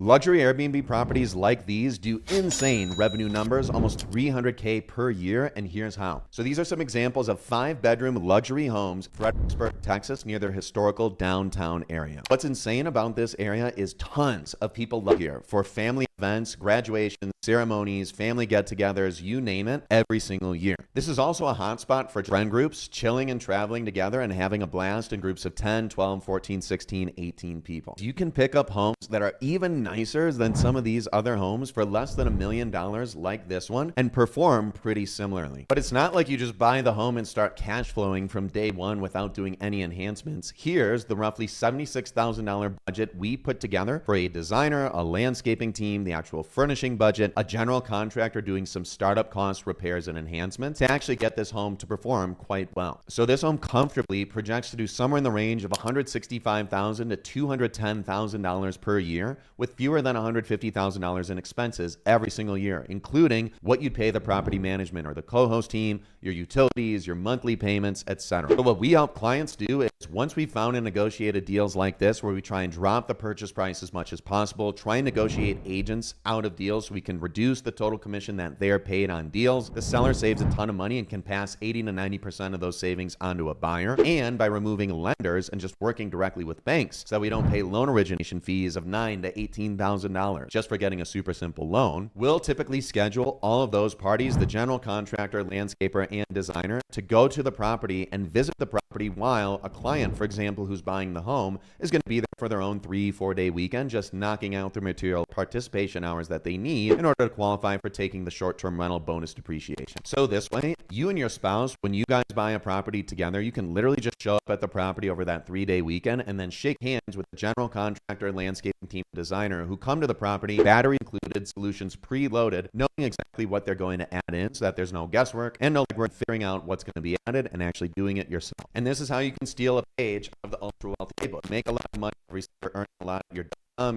Luxury Airbnb properties like these do insane revenue numbers, almost $300K per year, and here's how. So these are some examples of 5-bedroom luxury homes in Fredericksburg, Texas, near their historical downtown area. What's insane about this area is tons of people live here for family events, graduations, ceremonies, family get-togethers, you name it, every single year. This is also a hotspot for friend groups, chilling and traveling together and having a blast in groups of 10, 12, 14, 16, 18 people. You can pick up homes that are even nicer than some of these other homes for less than $1 million like this one and perform pretty similarly. But it's not like you just buy the home and start cash flowing from day one without doing any enhancements. Here's the roughly $76,000 budget we put together for a designer, a landscaping team, the actual furnishing budget, a general contractor doing some startup cost repairs and enhancements to actually get this home to perform quite well. So this home comfortably projects to do somewhere in the range of $165,000 to $210,000 per year, with fewer than $150,000 in expenses every single year, including what you'd pay the property management or the co-host team, your utilities, your monthly payments, etc. So what we help clients do is once we've found and negotiated deals like this, where we try and drop the purchase price as much as possible, try and negotiate agents out of deals so we can reduce the total commission that they're paid on deals. The seller saves a ton of money and can pass 80 to 90% of those savings onto a buyer. And by removing lenders and just working directly with banks so that we don't pay loan origination fees of $9,000 to $18,000 just for getting a super simple loan, we'll typically schedule all of those parties, the general contractor, landscaper, and designer, to go to the property and visit the property while a client, for example, who's buying the home is going to be there for their own 3-4 day weekend, just knocking out the material participation hours that they need in order to qualify for taking the short-term rental bonus depreciation. So this way, you and your spouse, when you guys buy a property together, you can literally just show up at the property over that 3-day weekend and then shake hands with the general contractor, landscaping team, designer who come to the property, battery included, solutions preloaded, knowing exactly what they're going to add in so that there's no guesswork and no legwork figuring out what's going to be added and actually doing it yourself. And this is how you can steal a page of the ultra wealthy playbook. Make a lot of money every year, earn a lot of your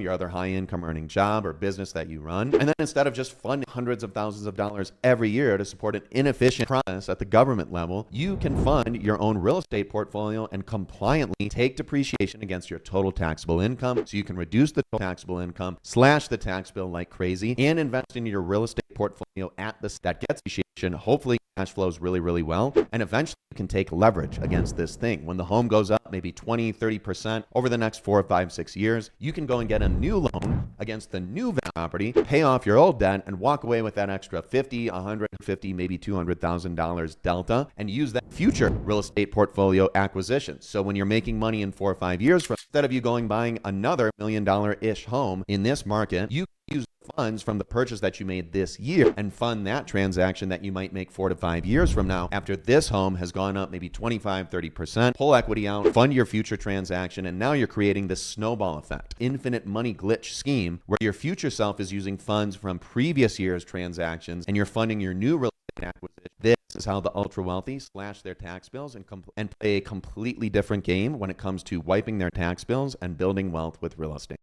other high-income earning job or business that you run. And then instead of just funding hundreds of thousands of dollars every year to support an inefficient process at the government level, you can fund your own real estate portfolio and compliantly take depreciation against your total taxable income so you can reduce the total taxable income, slash the tax bill like crazy, and invest in your real estate portfolio at the that gets depreciation, hopefully cash flows really, really well, and eventually you can take leverage against this thing. When the home goes up maybe 20, 30% over the next 4, 5, 6 years, you can go and get a new loan against the new property, pay off your old debt, and walk away with that extra $50, $150, maybe $200,000 delta, and use that future real estate portfolio acquisition. So when you're making money in 4 or 5 years, instead of you going buying another $1 million-ish home in this market, you can use funds from the purchase that you made this year and fund that transaction that you might make 4 to 5 years from now after this home has gone up maybe 25, 30%, pull equity out, fund your future transaction, and now you're creating this snowball effect, infinite money glitch scheme where your future self is using funds from previous year's transactions and you're funding your new real estate acquisition. This is how the ultra wealthy slash their tax bills and play a completely different game when it comes to wiping their tax bills and building wealth with real estate.